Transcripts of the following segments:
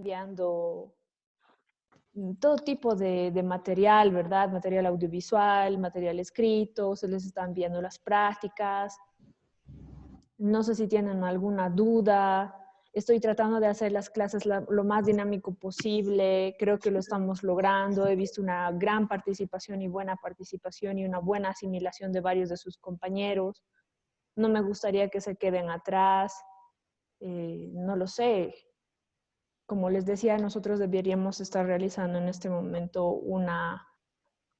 enviando todo tipo de material, ¿verdad? Material audiovisual, material escrito, se les están enviando las prácticas. No sé si tienen alguna duda. Estoy tratando de hacer las clases lo más dinámico posible. Creo que lo estamos logrando. He visto una gran participación y buena participación y una buena asimilación de varios de sus compañeros. No me gustaría que se queden atrás. No lo sé. Como les decía, nosotros deberíamos estar realizando en este momento una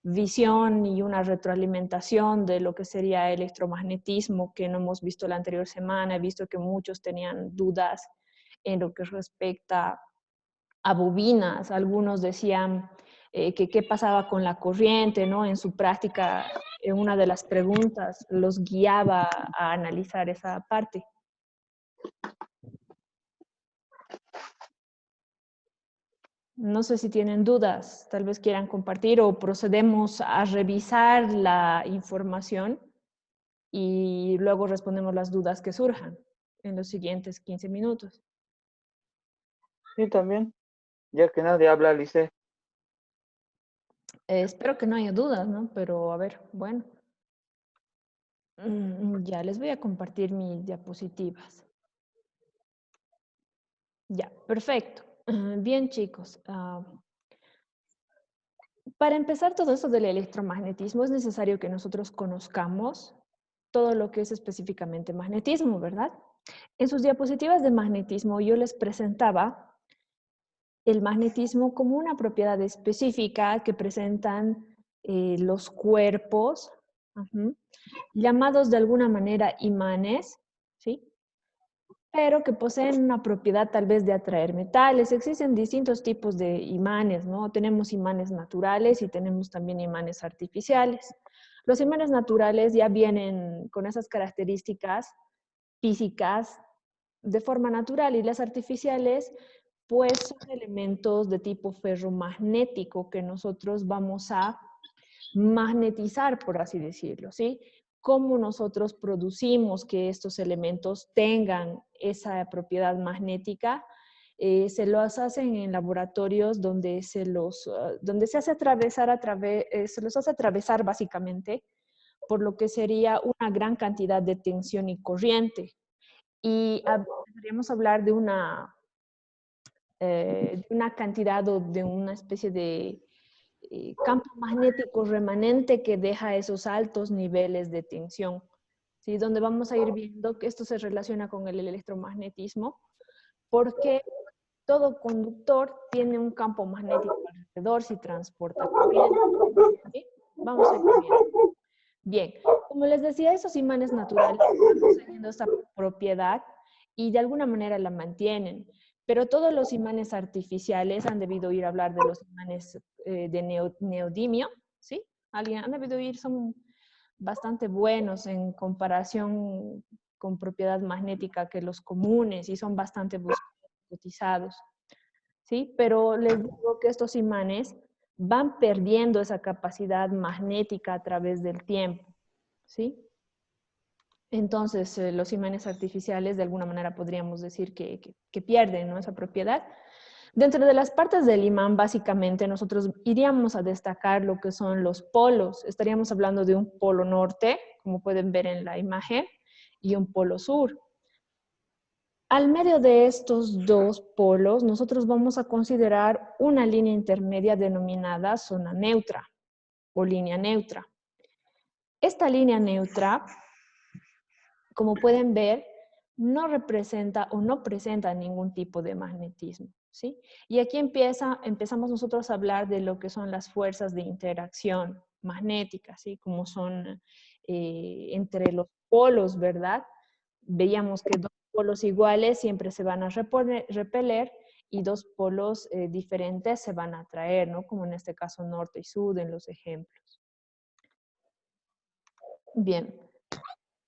visión y una retroalimentación de lo que sería electromagnetismo, que no hemos visto la anterior semana. He visto que muchos tenían dudas en lo que respecta a bobinas. Algunos decían que qué pasaba con la corriente, ¿no? En su práctica, en una de las preguntas, los guiaba a analizar esa parte. No sé si tienen dudas, tal vez quieran compartir o procedemos a revisar la información y luego respondemos las dudas que surjan en los siguientes 15 minutos. Sí, también, ya que nadie habla, Lice. Espero que no haya dudas, ¿no? Pero a ver, bueno. Ya les voy a compartir mis diapositivas. Ya, perfecto. Bien, chicos. Para empezar todo esto del electromagnetismo es necesario que nosotros conozcamos todo lo que es específicamente magnetismo, ¿verdad? En sus diapositivas de magnetismo yo les presentaba el magnetismo como una propiedad específica que presentan los cuerpos, llamados de alguna manera imanes, ¿sí? Pero que poseen una propiedad tal vez de atraer metales. Existen distintos tipos de imanes, ¿no? Tenemos imanes naturales y tenemos también imanes artificiales. Los imanes naturales ya vienen con esas características físicas de forma natural y las artificiales pues son elementos de tipo ferromagnético que nosotros vamos a magnetizar, por así decirlo, ¿sí? Cómo nosotros producimos que estos elementos tengan esa propiedad magnética, se los hacen en laboratorios donde donde se hace atravesar se los hace atravesar básicamente por lo que sería una gran cantidad de tensión y corriente. Y podríamos hablar de una cantidad o de una especie de campo magnético remanente que deja esos altos niveles de tensión, ¿sí? Donde vamos a ir viendo que esto se relaciona con el electromagnetismo, porque todo conductor tiene un campo magnético alrededor si transporta corriente, ¿sí? Vamos a ir viendo. Bien, como les decía, esos imanes naturales van poseyendo esta propiedad y de alguna manera la mantienen, pero todos los imanes artificiales han debido ir a hablar de los imanes de neodimio, ¿sí? ¿Alguien han debido ir? Son bastante buenos en comparación con propiedad magnética que los comunes y son bastante cotizados, ¿sí? Pero les digo que estos imanes van perdiendo esa capacidad magnética a través del tiempo, ¿sí? Entonces, los imanes artificiales de alguna manera podríamos decir que pierden, ¿no? Esa propiedad. Dentro de las partes del imán, básicamente, nosotros iríamos a destacar lo que son los polos. Estaríamos hablando de un polo norte, como pueden ver en la imagen, y un polo sur. Al medio de estos dos polos, nosotros vamos a considerar una línea intermedia denominada zona neutra o línea neutra. Esta línea neutra, como pueden ver, no representa o no presenta ningún tipo de magnetismo, ¿sí? Y aquí empezamos nosotros a hablar de lo que son las fuerzas de interacción magnética, ¿sí? Como son entre los polos, ¿verdad? Veíamos que dos polos iguales siempre se van a repeler y dos polos diferentes se van a atraer, ¿no? Como en este caso norte y sur en los ejemplos. Bien,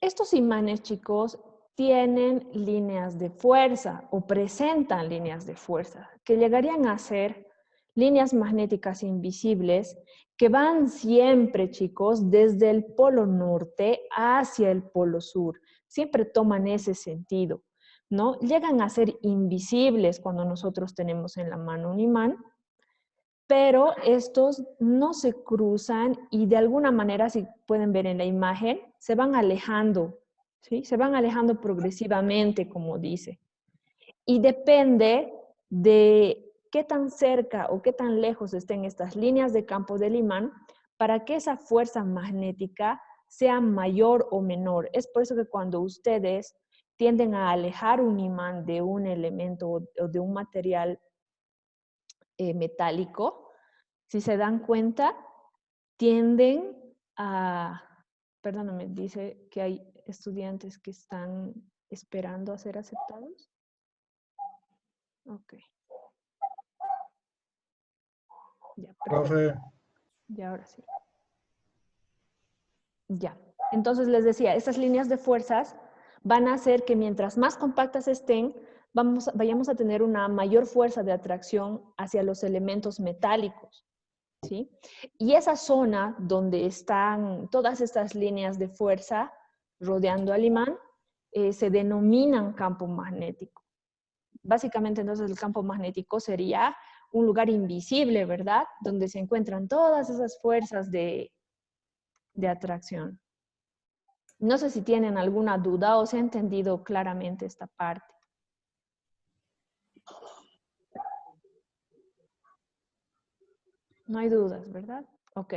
estos imanes, chicos, tienen líneas de fuerza o presentan líneas de fuerza que llegarían a ser líneas magnéticas invisibles que van siempre, chicos, desde el polo norte hacia el polo sur. Siempre toman ese sentido. ¿no? Llegan a ser invisibles cuando nosotros tenemos en la mano un imán, pero estos no se cruzan y de alguna manera, si pueden ver en la imagen, se van alejando, ¿sí? Se van alejando progresivamente, como dice. Y depende de qué tan cerca o qué tan lejos estén estas líneas de campo del imán para que esa fuerza magnética sea mayor o menor. Es por eso que cuando ustedes tienden a alejar un imán de un elemento o de un material metálico, si se dan cuenta, tienden a, perdóname, dice que hay estudiantes que están esperando a ser aceptados. Ok. Ya, perfecto. Profe, Ya, ahora sí. Ya. Entonces les decía, estas líneas de fuerzas van a hacer que mientras más compactas estén, vayamos a tener una mayor fuerza de atracción hacia los elementos metálicos, ¿sí? Y esa zona donde están todas estas líneas de fuerza rodeando al imán, se denominan campo magnético. Básicamente, entonces, el campo magnético sería un lugar invisible, ¿verdad? Donde se encuentran todas esas fuerzas de atracción. No sé si tienen alguna duda o se ha entendido claramente esta parte. No hay dudas, ¿verdad? Ok.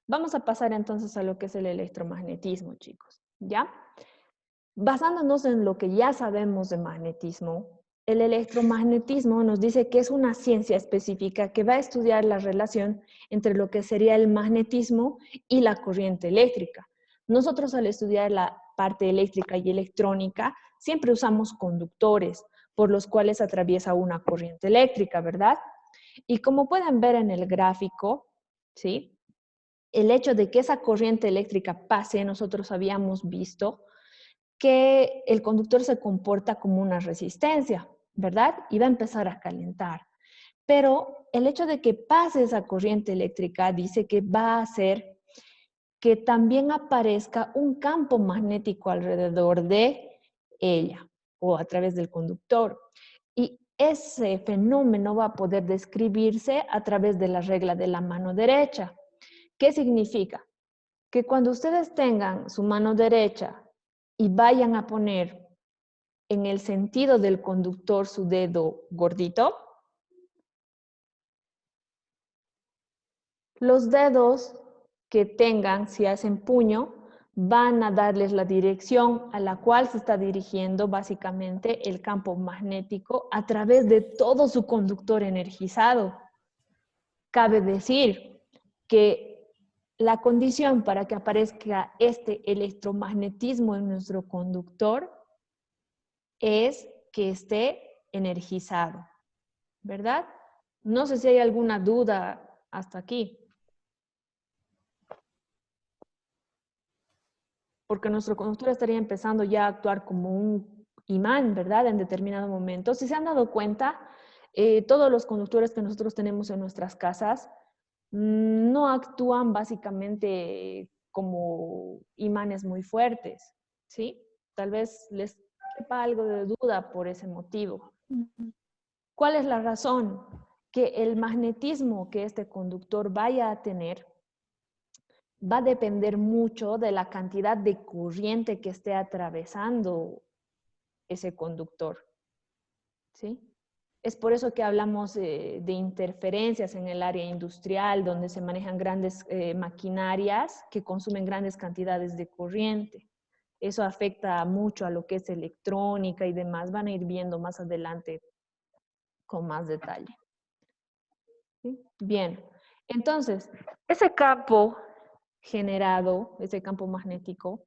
Vamos a pasar entonces a lo que es el electromagnetismo, chicos. ¿Ya? Basándonos en lo que ya sabemos de magnetismo, el electromagnetismo nos dice que es una ciencia específica que va a estudiar la relación entre lo que sería el magnetismo y la corriente eléctrica. Nosotros al estudiar la parte eléctrica y electrónica siempre usamos conductores por los cuales atraviesa una corriente eléctrica, ¿verdad? Y como pueden ver en el gráfico, ¿sí? El hecho de que esa corriente eléctrica pase, nosotros habíamos visto que el conductor se comporta como una resistencia, ¿verdad? Y va a empezar a calentar. Pero el hecho de que pase esa corriente eléctrica dice que va a hacer que también aparezca un campo magnético alrededor de ella o a través del conductor. Y ese fenómeno va a poder describirse a través de la regla de la mano derecha. ¿Qué significa? Que cuando ustedes tengan su mano derecha y vayan a poner en el sentido del conductor su dedo gordito, los dedos que tengan, si hacen puño, van a darles la dirección a la cual se está dirigiendo básicamente el campo magnético a través de todo su conductor energizado. Cabe decir que la condición para que aparezca este electromagnetismo en nuestro conductor es que esté energizado, ¿verdad? No sé si hay alguna duda hasta aquí. Porque nuestro conductor estaría empezando ya a actuar como un imán, ¿verdad? En determinado momento. Si se han dado cuenta, todos los conductores que nosotros tenemos en nuestras casas no actúan básicamente como imanes muy fuertes, ¿sí? Tal vez les quepa algo de duda por ese motivo. ¿Cuál es la razón? Que el magnetismo que este conductor vaya a tener va a depender mucho de la cantidad de corriente que esté atravesando ese conductor, ¿sí? Es por eso que hablamos de interferencias en el área industrial, donde se manejan grandes maquinarias que consumen grandes cantidades de corriente. Eso afecta mucho a lo que es electrónica y demás. Van a ir viendo más adelante con más detalle. ¿Sí? Bien, entonces, ese campo generado, ese campo magnético,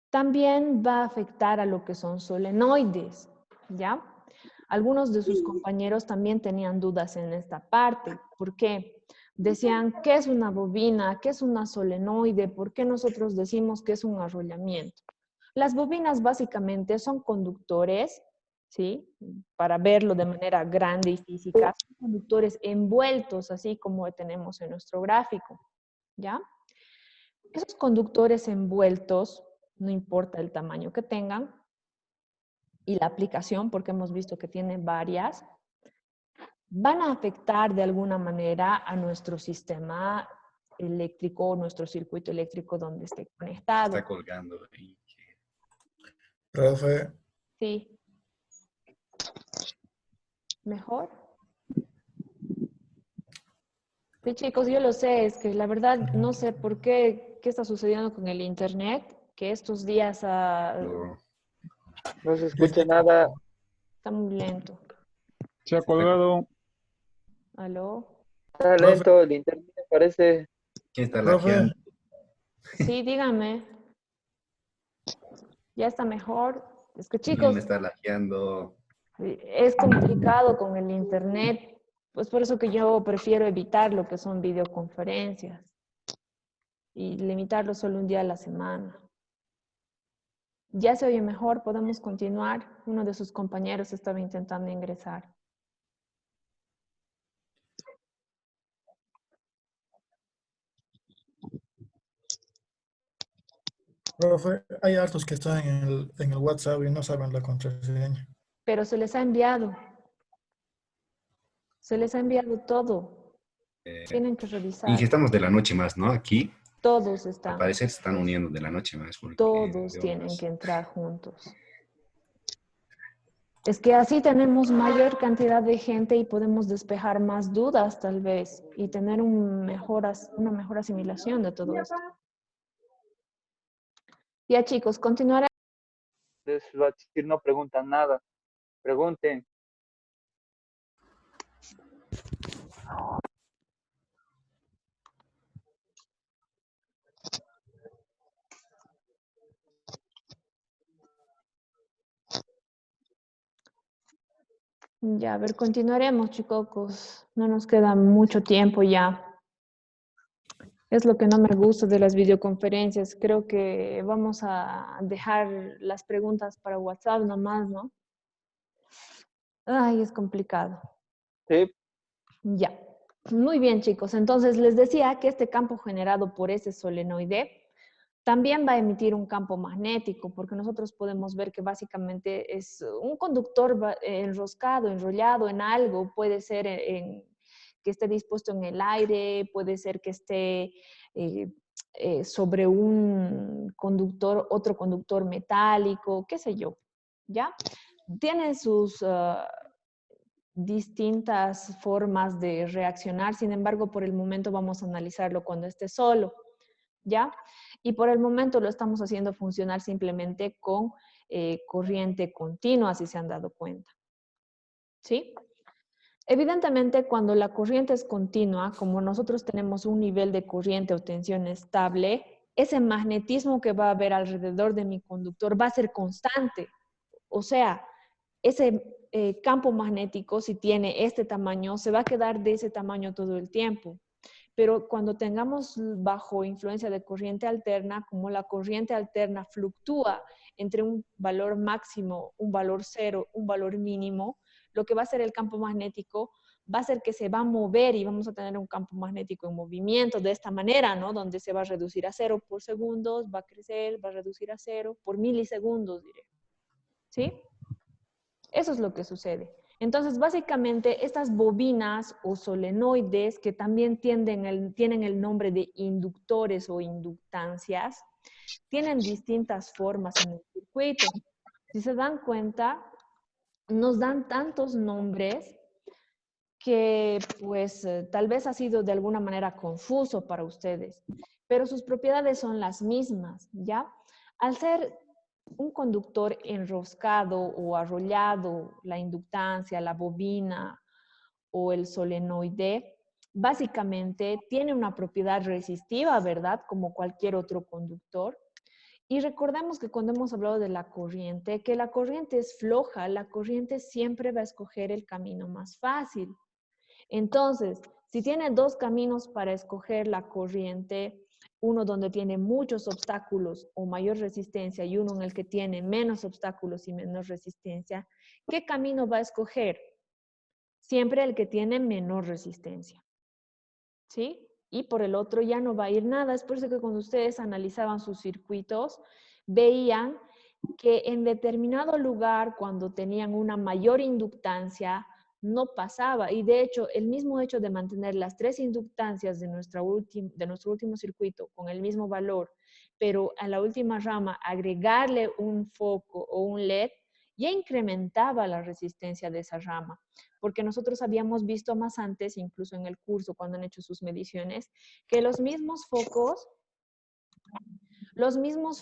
también va a afectar a lo que son solenoides, ¿ya? Algunos de sus compañeros también tenían dudas en esta parte. ¿Por qué? Decían, ¿qué es una bobina? ¿Qué es una solenoide? ¿Por qué nosotros decimos que es un arrollamiento? Las bobinas básicamente son conductores, ¿sí? Para verlo de manera grande y física, son conductores envueltos, así como tenemos en nuestro gráfico, ¿ya? Esos conductores envueltos, no importa el tamaño que tengan, y la aplicación, porque hemos visto que tiene varias, van a afectar de alguna manera a nuestro sistema eléctrico, nuestro circuito eléctrico donde esté conectado. Está colgando ahí. Profe, Sí. ¿Mejor? Sí, chicos, yo lo sé, es que la verdad no sé por qué está sucediendo con el internet, que estos días No, No se escucha nada. está muy lento. Se ha colgado. ¿Aló? Está Profe. lento el internet, parece. ¿quién está profe, laqueando? Sí, dígame. ¿Ya está mejor? Es que ¿Quién chicos, está laqueando? es complicado con el internet, pues por eso que yo prefiero evitar lo que son videoconferencias y limitarlo solo un día a la semana. Ya se oye mejor, podemos continuar. Uno de sus compañeros estaba intentando ingresar. profe, hay hartos que están en el WhatsApp y no saben la contraseña. Pero se les ha enviado. Se les ha enviado todo. Tienen que Y si revisar. estamos de la noche más, ¿no? Aquí, Todos al están. parecer se están uniendo de la noche más. Porque Todos veo tienen más. que entrar juntos. Es que así tenemos mayor cantidad de gente y podemos despejar más dudas tal vez y tener una mejor asimilación de todo esto. Ya chicos, continuaré. Les va a decir, no preguntan nada. Pregunten. Ya, a ver, continuaremos chicos. No nos queda mucho tiempo ya. Es lo que no me gusta de las videoconferencias. Creo que vamos a dejar las preguntas para WhatsApp nomás, ¿no? Ay, es complicado. Sí, Ya. Muy bien, chicos. Entonces, les decía que este campo generado por ese solenoide también va a emitir un campo magnético, porque nosotros podemos ver que básicamente es un conductor enroscado, enrollado en algo. Puede ser que esté dispuesto en el aire, puede ser que esté sobre un conductor, otro conductor metálico, qué sé yo, ¿ya? Tiene sus distintas formas de reaccionar, sin embargo, por el momento vamos a analizarlo cuando esté solo, ¿ya? Y por el momento lo estamos haciendo funcionar simplemente con corriente continua, si se han dado cuenta, ¿sí? Evidentemente, cuando la corriente es continua, como nosotros tenemos un nivel de corriente o tensión estable, ese magnetismo que va a haber alrededor de mi conductor va a ser constante. O sea, ese campo magnético, si tiene este tamaño, se va a quedar de ese tamaño todo el tiempo. Pero cuando tengamos bajo influencia de corriente alterna, como la corriente alterna fluctúa entre un valor máximo, un valor cero, un valor mínimo, lo que va a hacer el campo magnético va a ser que se va a mover y vamos a tener un campo magnético en movimiento de esta manera, ¿no? Donde se va a reducir a 0 por segundos, va a crecer, va a reducir a 0 por milisegundos, diré. ¿Sí? Eso es lo que sucede. Entonces, básicamente, estas bobinas o solenoides, que también tienen el nombre de inductores o inductancias, tienen distintas formas en el circuito. Si se dan cuenta, nos dan tantos nombres que pues tal vez ha sido de alguna manera confuso para ustedes, pero sus propiedades son las mismas, ¿ya? Al ser un conductor enroscado o arrollado, la inductancia, la bobina o el solenoide, básicamente tiene una propiedad resistiva, ¿verdad? Como cualquier otro conductor. Y recordemos que cuando hemos hablado de la corriente, que la corriente es floja, la corriente siempre va a escoger el camino más fácil. Entonces, si tiene dos caminos para escoger la corriente, uno donde tiene muchos obstáculos o mayor resistencia y uno en el que tiene menos obstáculos y menos resistencia, ¿qué camino va a escoger? Siempre el que tiene menor resistencia, ¿sí? Y por el otro ya no va a ir nada. Es por eso que cuando ustedes analizaban sus circuitos, veían que en determinado lugar, cuando tenían una mayor inductancia, no pasaba. Y de hecho, el mismo hecho de mantener las 3 inductancias de nuestro último circuito con el mismo valor, pero a la última rama agregarle un foco o un LED, ya incrementaba la resistencia de esa rama. Porque nosotros habíamos visto más antes, incluso en el curso, cuando han hecho sus mediciones, que los mismos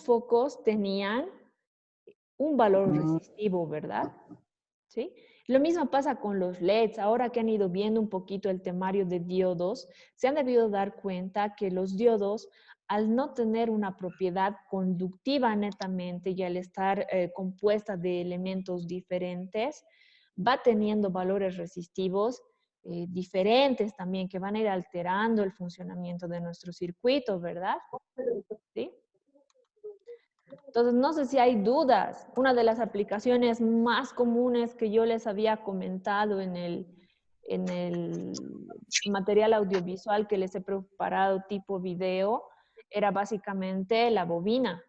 focos tenían un valor resistivo, ¿verdad? ¿Sí? Lo mismo pasa con los LEDs. Ahora que han ido viendo un poquito el temario de diodos, se han debido dar cuenta que los diodos, al no tener una propiedad conductiva netamente y al estar compuesta de elementos diferentes, va teniendo valores resistivos diferentes también que van a ir alterando el funcionamiento de nuestro circuito, ¿verdad? ¿Sí? Entonces, no sé si hay dudas. Una de las aplicaciones más comunes que yo les había comentado en el material audiovisual que les he preparado tipo video era básicamente la bobina,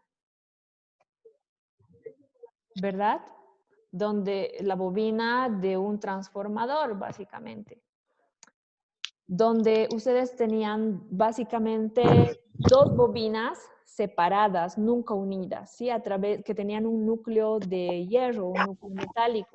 ¿verdad? Donde la bobina de un transformador, básicamente. Donde ustedes tenían básicamente 2 bobinas separadas, nunca unidas, ¿sí? Que tenían un núcleo de hierro, un núcleo metálico,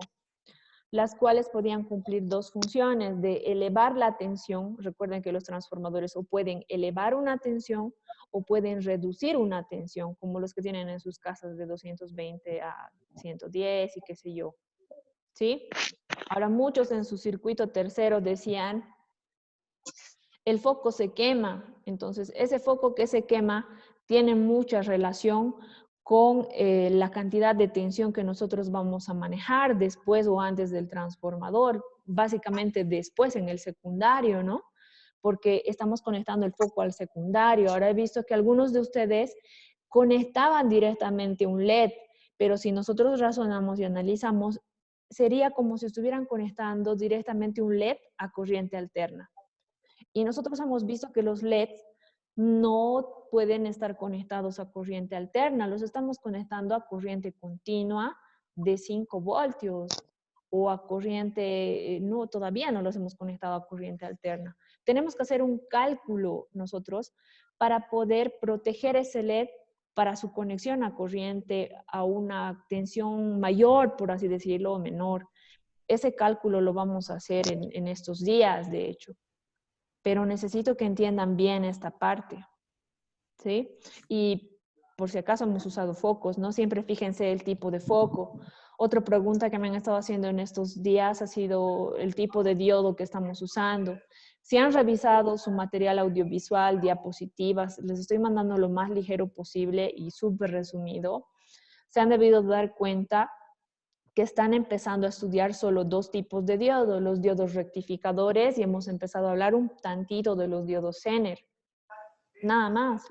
las cuales podían cumplir 2 funciones, de elevar la tensión. Recuerden que los transformadores o pueden elevar una tensión o pueden reducir una tensión, como los que tienen en sus casas de 220 a 110 y qué sé yo, ¿sí? Ahora, muchos en su circuito tercero decían, el foco se quema. Entonces, ese foco que se quema tiene mucha relación con la cantidad de tensión que nosotros vamos a manejar después o antes del transformador, básicamente después en el secundario, ¿no? Porque estamos conectando el foco al secundario. Ahora he visto que algunos de ustedes conectaban directamente un LED, pero si nosotros razonamos y analizamos, sería como si estuvieran conectando directamente un LED a corriente alterna. Y nosotros hemos visto que los LEDs no pueden estar conectados a corriente alterna, los estamos conectando a corriente continua de 5 voltios o a corriente, no, todavía no los hemos conectado a corriente alterna. Tenemos que hacer un cálculo nosotros para poder proteger ese LED para su conexión a corriente a una tensión mayor, por así decirlo, o menor. Ese cálculo lo vamos a hacer en estos días, de hecho. Pero necesito que entiendan bien esta parte, ¿sí? Y por si acaso hemos usado focos, ¿no? Siempre fíjense el tipo de foco. Otra pregunta que me han estado haciendo en estos días ha sido el tipo de diodo que estamos usando. Si han revisado su material audiovisual, diapositivas, les estoy mandando lo más ligero posible y súper resumido, se han debido dar cuenta que están empezando a estudiar solo 2 tipos de diodos, los diodos rectificadores, y hemos empezado a hablar un tantito de los diodos Zener. Nada más.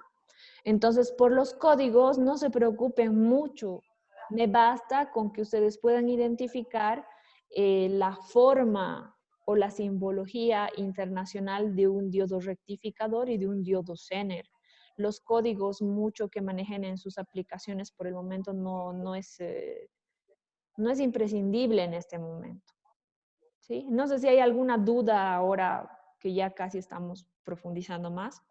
Entonces, por los códigos, no se preocupen mucho. Me basta con que ustedes puedan identificar la forma o la simbología internacional de un diodo rectificador y de un diodo Zener. Los códigos, mucho que manejen en sus aplicaciones por el momento no es imprescindible en este momento, ¿sí? No sé si hay alguna duda ahora que ya casi estamos profundizando más.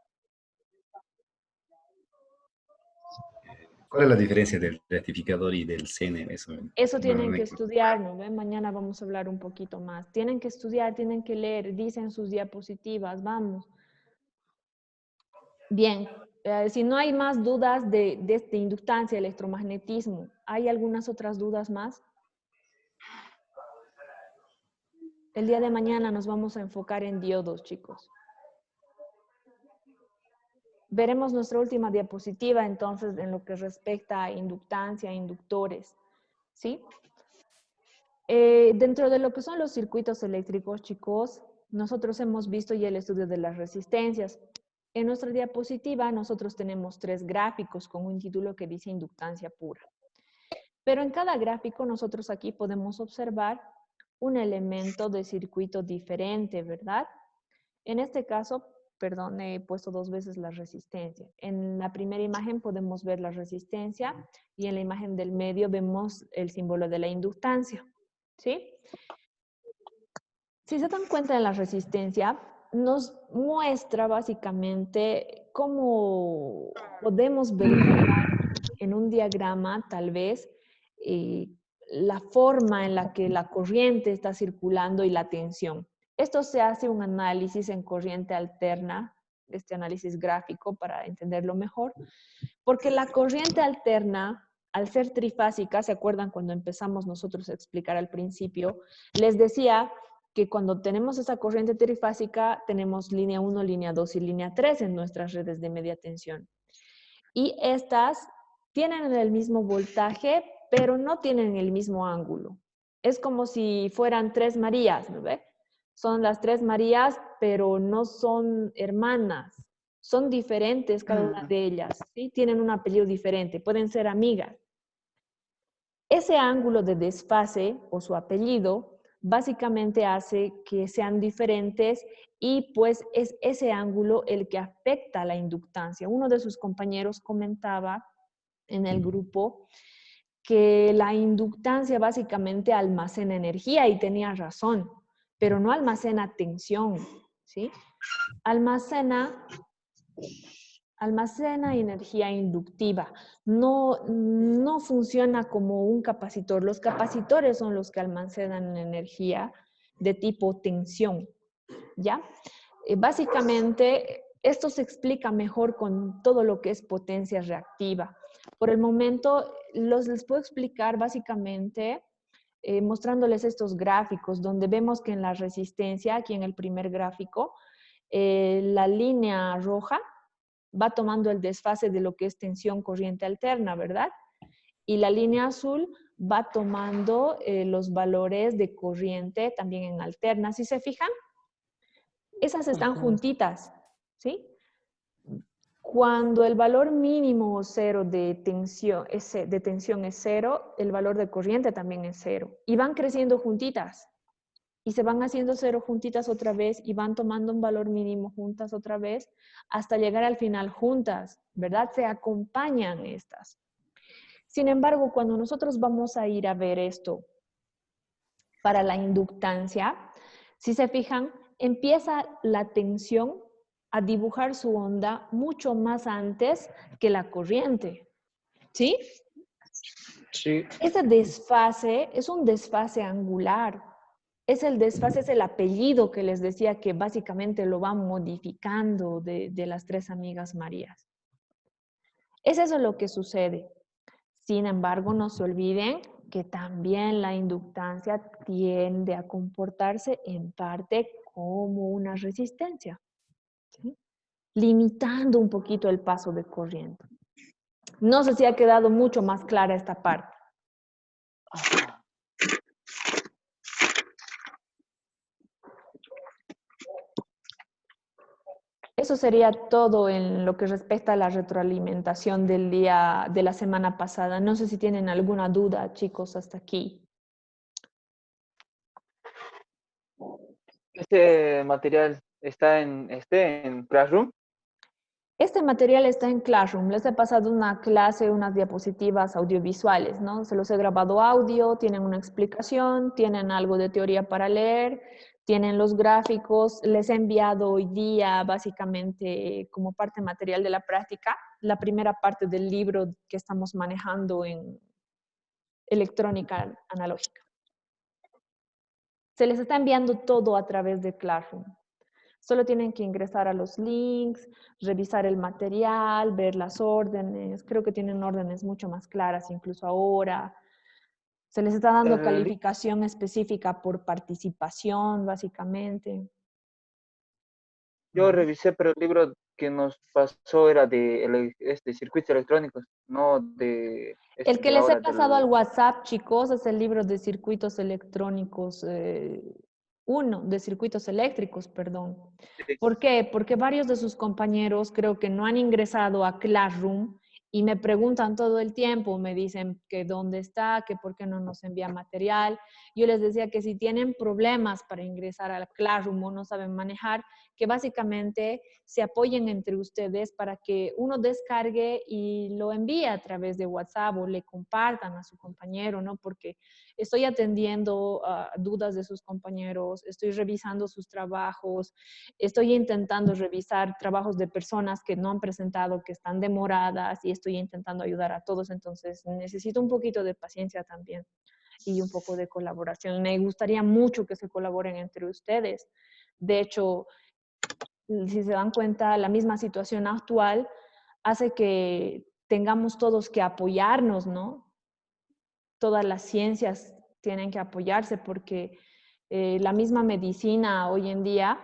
¿Cuál es la diferencia del rectificador y del Zener? Eso tienen No que estudiar, ¿no? Mañana vamos a hablar un poquito más. Tienen que estudiar, tienen que leer, dicen sus diapositivas, vamos. Bien, si no hay más dudas de inductancia, electromagnetismo, ¿hay algunas otras dudas más? El día de mañana nos vamos a enfocar en diodos, chicos. Veremos nuestra última diapositiva, entonces, en lo que respecta a inductancia, inductores, ¿sí? Dentro de lo que son los circuitos eléctricos, chicos, nosotros hemos visto ya el estudio de las resistencias. En nuestra diapositiva, nosotros tenemos 3 gráficos con un título que dice inductancia pura. Pero en cada gráfico, nosotros aquí podemos observar un elemento de circuito diferente, ¿verdad? En este caso, perdón, he puesto 2 veces la resistencia. En la primera imagen podemos ver la resistencia y en la imagen del medio vemos el símbolo de la inductancia, ¿sí? Si se dan cuenta de la resistencia, nos muestra básicamente cómo podemos verificar en un diagrama, tal vez, la forma en la que la corriente está circulando y la tensión. Esto se hace un análisis en corriente alterna, este análisis gráfico para entenderlo mejor, porque la corriente alterna, al ser trifásica, ¿se acuerdan cuando empezamos nosotros a explicar al principio? Les decía que cuando tenemos esa corriente trifásica, tenemos línea 1, línea 2 y línea 3 en nuestras redes de media tensión. Y estas tienen el mismo voltaje, pero no tienen el mismo ángulo. Es como si fueran 3 Marías, ¿no ve? Son las 3 Marías, pero no son hermanas. Son diferentes cada una de ellas, ¿sí? Tienen un apellido diferente, pueden ser amigas. Ese ángulo de desfase o su apellido básicamente hace que sean diferentes y pues es ese ángulo el que afecta a la inductancia. Uno de sus compañeros comentaba en el grupo que la inductancia básicamente almacena energía y tenía razón, pero no almacena tensión, ¿sí? Almacena energía inductiva. No funciona como un capacitor. Los capacitores son los que almacenan energía de tipo tensión, ¿ya? Básicamente, esto se explica mejor con todo lo que es potencia reactiva. Por el momento, les puedo explicar básicamente mostrándoles estos gráficos, donde vemos que en la resistencia, aquí en el primer gráfico, la línea roja va tomando el desfase de lo que es tensión corriente alterna, ¿verdad? Y la línea azul va tomando los valores de corriente también en alterna. ¿Sí se fijan? Esas están juntitas, ¿sí? Cuando el valor mínimo cero de tensión es cero, el valor de corriente también es cero. Y van creciendo juntitas. Y se van haciendo cero juntitas otra vez y van tomando un valor mínimo juntas otra vez hasta llegar al final juntas, ¿verdad? Se acompañan estas. Sin embargo, cuando nosotros vamos a ir a ver esto para la inductancia, si se fijan, empieza la tensión a dibujar su onda mucho más antes que la corriente, ¿sí? Sí. Ese desfase es un desfase angular. Es el desfase, es el apellido que les decía que básicamente lo va modificando de las 3 amigas Marías. Es eso lo que sucede. Sin embargo, no se olviden que también la inductancia tiende a comportarse en parte como una resistencia, ¿sí? Limitando un poquito el paso de corriente. No sé si ha quedado mucho más clara esta parte. Eso sería todo en lo que respecta a la retroalimentación del día de la semana pasada. No sé si tienen alguna duda, chicos, hasta aquí. ¿Este material está en Classroom? Este material está en Classroom. Les he pasado una clase, unas diapositivas audiovisuales, ¿no? Se los he grabado audio, tienen una explicación, tienen algo de teoría para leer, tienen los gráficos. Les he enviado hoy día, básicamente, como parte material de la práctica, la primera parte del libro que estamos manejando en electrónica analógica. Se les está enviando todo a través de Classroom. Solo tienen que ingresar a los links, revisar el material, ver las órdenes. Creo que tienen órdenes mucho más claras incluso ahora. Se les está dando calificación específica por participación, básicamente. Yo revisé, pero el libro que nos pasó era de circuitos electrónicos, no de... El que les he pasado al WhatsApp, chicos, es el libro de circuitos electrónicos, de circuitos eléctricos, perdón. Sí. ¿Por qué? Porque varios de sus compañeros creo que no han ingresado a Classroom y me preguntan todo el tiempo, me dicen que dónde está, que por qué no nos envía material. Yo les decía que si tienen problemas para ingresar al Classroom o no saben manejar, que básicamente se apoyen entre ustedes para que uno descargue y lo envíe a través de WhatsApp o le compartan a su compañero, ¿no? Porque estoy atendiendo dudas de sus compañeros, estoy revisando sus trabajos, estoy intentando revisar trabajos de personas que no han presentado, que están demoradas, y estoy intentando ayudar a todos. Entonces necesito un poquito de paciencia también y un poco de colaboración. Me gustaría mucho que se colaboren entre ustedes. De hecho, si se dan cuenta, la misma situación actual hace que tengamos todos que apoyarnos, ¿no? Todas las ciencias tienen que apoyarse porque la misma medicina hoy en día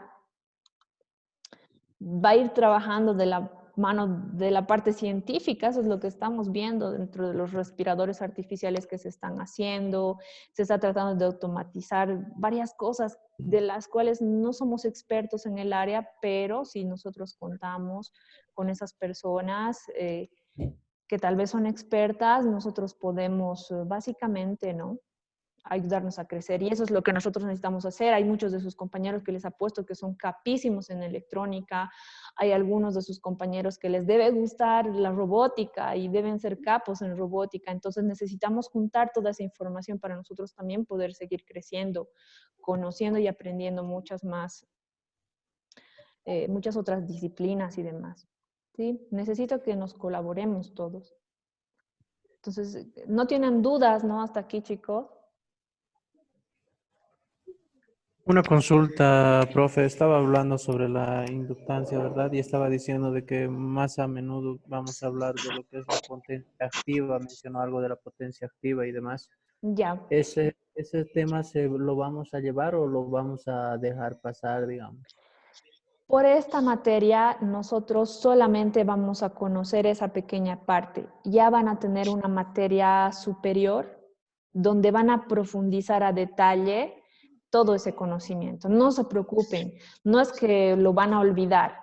va a ir trabajando de la mano de la parte científica. Eso es lo que estamos viendo dentro de los respiradores artificiales que se están haciendo. Se está tratando de automatizar varias cosas de las cuales no somos expertos en el área, pero si nosotros contamos con esas personas que tal vez son expertas, nosotros podemos básicamente, ¿no?, ayudarnos a crecer. Y eso es lo que nosotros necesitamos hacer. Hay muchos de sus compañeros que les apuesto que son capísimos en electrónica. Hay algunos de sus compañeros que les debe gustar la robótica y deben ser capos en robótica. Entonces necesitamos juntar toda esa información para nosotros también poder seguir creciendo, conociendo y aprendiendo muchas otras disciplinas y demás. ¿Sí? Necesito que nos colaboremos todos. Entonces, no tienen dudas, ¿no? Hasta aquí, chicos. Una consulta, profe, estaba hablando sobre la inductancia, ¿verdad? Y estaba diciendo de que más a menudo vamos a hablar de lo que es la potencia activa, mencionó algo de la potencia activa y demás. Ya. ¿Ese tema lo vamos a llevar o lo vamos a dejar pasar, digamos? Por esta materia, nosotros solamente vamos a conocer esa pequeña parte. Ya van a tener una materia superior donde van a profundizar a detalle todo ese conocimiento. No se preocupen, no es que lo van a olvidar.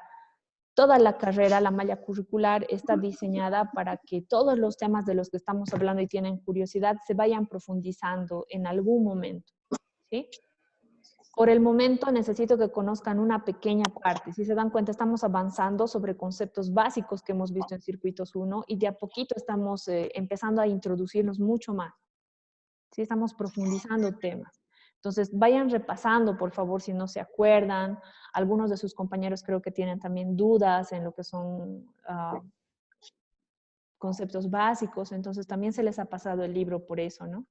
Toda la carrera, la malla curricular, está diseñada para que todos los temas de los que estamos hablando y tienen curiosidad se vayan profundizando en algún momento, ¿sí? Por el momento necesito que conozcan una pequeña parte. Si se dan cuenta, estamos avanzando sobre conceptos básicos que hemos visto en Circuitos 1 y de a poquito estamos empezando a introducirnos mucho más. Sí, estamos profundizando temas. Entonces, vayan repasando, por favor, si no se acuerdan. Algunos de sus compañeros creo que tienen también dudas en lo que son conceptos básicos. Entonces, también se les ha pasado el libro por eso, ¿no?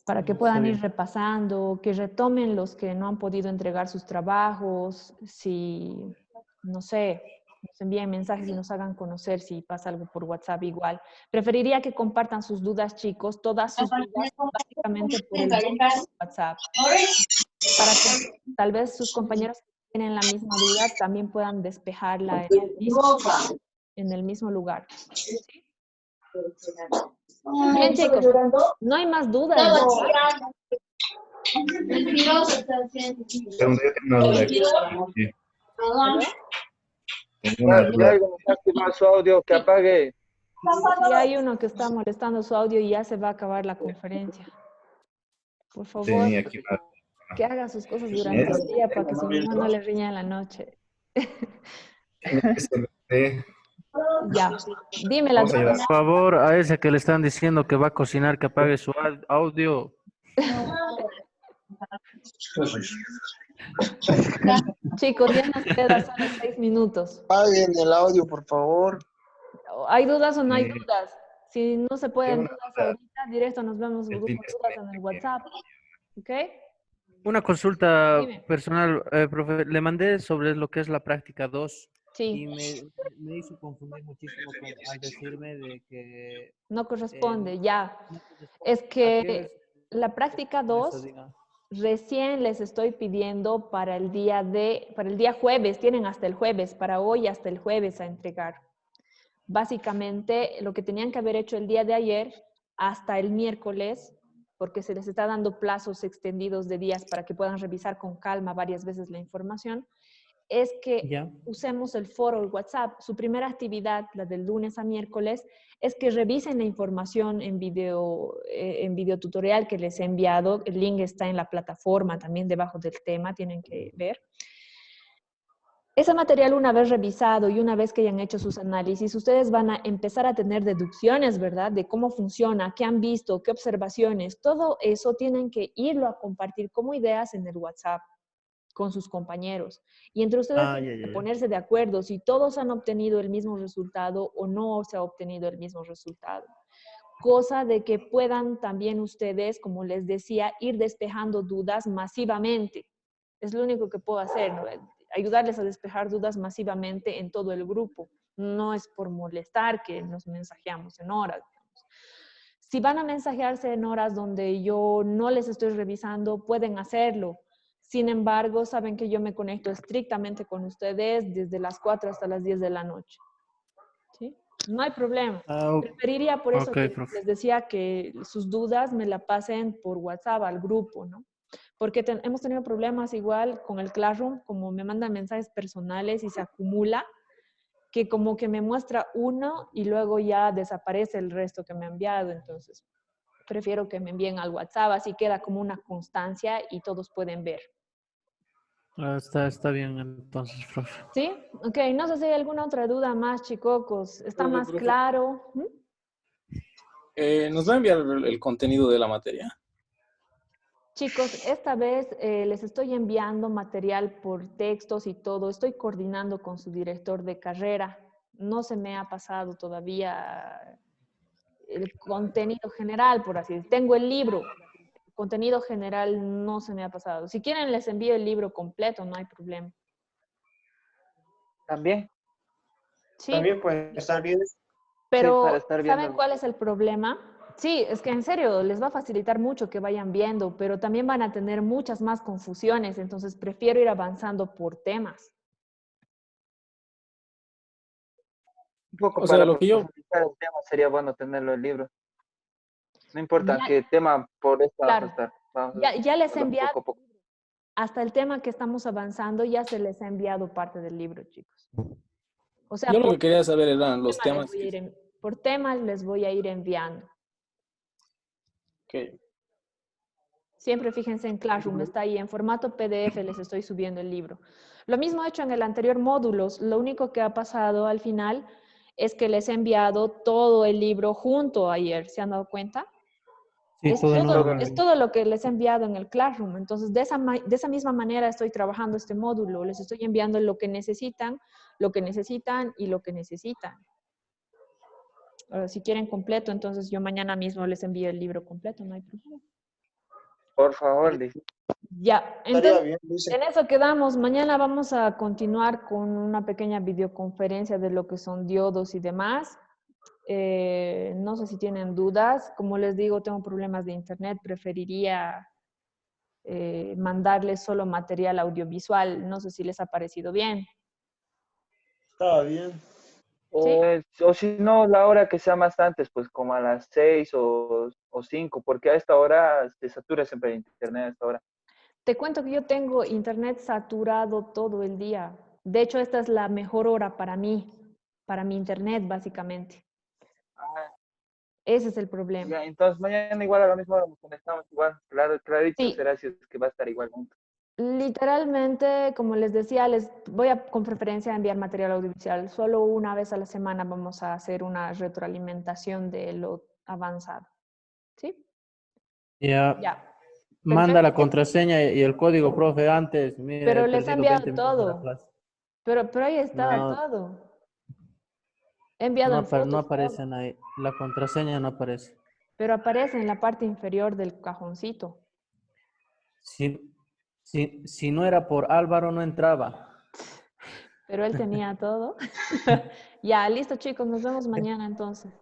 Para que puedan ir repasando, que retomen los que no han podido entregar sus trabajos, si, no sé, nos envíen mensajes y nos hagan conocer si pasa algo por WhatsApp igual. Preferiría que compartan sus dudas, chicos, todas sus dudas, básicamente por el WhatsApp, para que tal vez sus compañeros que tienen la misma duda también puedan despejarla en el mismo lugar. ¿Sí? Bien, chicos, no hay más dudas. Pero yo tengo una duda aquí. Sí, tengo una Si duda. alguien está activando su audio, que apague. Si hay uno que está molestando su audio y ya se va a acabar la conferencia. Por favor, Tenía aquí una que haga sus cosas durante el día para que su mamá no le riña en la noche. Ya, dime la Vamos a duda. ayudar. Por favor, a ese que le están diciendo que va a cocinar, que apague su audio. Chicos, ya nos queda solo 6 minutos. Paguen el audio, por favor. ¿Hay dudas o no hay dudas? Si no se pueden Tengo una dudas duda. ahorita, directo nos vemos El con fin de dudas en el WhatsApp. ¿Ok? Una consulta Dime. personal, profe. Le mandé sobre lo que es la práctica 2 y Sí, me hizo confundir muchísimo al decirme de que no corresponde, ya. no corresponde. Es ¿A que qué la práctica con eso, 2 diga? recién les estoy pidiendo para el día jueves, tienen hasta el jueves, para hoy hasta el jueves a entregar. Básicamente, lo que tenían que haber hecho el día de ayer hasta el miércoles, porque se les está dando plazos extendidos de días para que puedan revisar con calma varias veces la información, es que Ya. usemos el foro, el WhatsApp. Su primera actividad, la del lunes a miércoles, es que revisen la información en video tutorial que les he enviado. El link está en la plataforma, también debajo del tema, tienen que ver. Ese material, una vez revisado y una vez que hayan hecho sus análisis, ustedes van a empezar a tener deducciones, ¿verdad? De cómo funciona, qué han visto, qué observaciones. Todo eso tienen que irlo a compartir como ideas en el WhatsApp con sus compañeros. Y entre ustedes Ah, ya, tienen ya, que ya. ponerse de acuerdo si todos han obtenido el mismo resultado o no se ha obtenido el mismo resultado. Cosa de que puedan también ustedes, como les decía, ir despejando dudas masivamente. Es lo único que puedo hacer, ¿no? Ayudarles a despejar dudas masivamente en todo el grupo. No es por molestar que nos mensajeamos en horas. Digamos. Si van a mensajearse en horas donde yo no les estoy revisando, pueden hacerlo. Sin embargo, saben que yo me conecto estrictamente con ustedes desde las 4 hasta las 10 de la noche. ¿Sí? No hay problema. Ah, Preferiría por eso ok, que profe. les decía que sus dudas me la pasen por WhatsApp al grupo, ¿no? Porque hemos tenido problemas igual con el Classroom, como me mandan mensajes personales y se acumula, que como que me muestra uno y luego ya desaparece el resto que me ha enviado. Entonces, prefiero que me envíen al WhatsApp, así queda como una constancia y todos pueden ver. Ah, está bien entonces, profe. ¿Sí? Ok, no sé si hay alguna otra duda más, chicocos. ¿Está más Profe, claro? ¿Mm? ¿nos va a enviar el contenido de la materia? Chicos, esta vez les estoy enviando material por textos y todo. Estoy coordinando con su director de carrera. No se me ha pasado todavía el contenido general, por así decirlo. Tengo el libro. El contenido general no se me ha pasado. Si quieren, les envío el libro completo, no hay problema. También, Sí, También puede estar bien. sí, para pero estar ¿saben viendo. cuál es el problema? Sí, es que en serio les va a facilitar mucho que vayan viendo, pero también van a tener muchas más confusiones, entonces prefiero ir avanzando por temas. Un poco O sea, para lo que yo, profundizar el tema sería bueno tenerlo el libro. No importa Ya, qué tema, por esto vamos a claro, estar. Vamos ya les he a enviado, poco a poco. hasta el tema que estamos avanzando, ya se les ha enviado parte del libro, chicos. O sea, yo lo que quería saber eran los tema les temas voy a que... ir por temas les voy a ir enviando. que- Siempre fíjense en Classroom, está ahí en formato PDF, les estoy subiendo el libro. Lo mismo he hecho en el anterior módulos, lo único que ha pasado al final es que les he enviado todo el libro junto ayer, ¿se han dado cuenta? Sí, todo en todo uno. Es todo lo que les he enviado en el Classroom, entonces de esa misma manera estoy trabajando este módulo, les estoy enviando lo que necesitan y lo que necesitan. Ahora, si quieren completo, entonces yo mañana mismo les envío el libro completo, no hay problema. Por favor, dice. Ya, Estaría entonces bien, dice. en eso quedamos. Mañana vamos a continuar con una pequeña videoconferencia de lo que son diodos y demás. No sé si tienen dudas. Como les digo, tengo problemas de internet. Preferiría mandarles solo material audiovisual. No sé si les ha parecido bien. Estaba bien. ¿Sí? O si no, la hora que sea más antes, pues como a las 6 o 5, porque a esta hora se satura siempre el internet a esta hora. Te cuento que yo tengo internet saturado todo el día. De hecho, esta es la mejor hora para mí, para mi internet, básicamente. Ah, Ese es el problema. ya, entonces mañana igual a la misma hora nos conectamos igual. Claro, clarito Sí, será si es que va a estar igual junto. literalmente, como les decía, les voy a con preferencia enviar material audiovisual. Solo una vez a la semana vamos a hacer una retroalimentación de lo avanzado. ¿Sí? Ya, Ya. manda la Perfecto. contraseña y el código, profe, antes. Mire, he Pero les he perdido enviado 20 minutos de la todo. clase. Pero ahí está No, todo. He enviado en no fotos todo. aparecen ahí. La contraseña no aparece. Pero aparece en la parte inferior del cajoncito. Si no era por Álvaro, no entraba. Pero él tenía todo. Ya, listo, chicos. Nos vemos mañana entonces.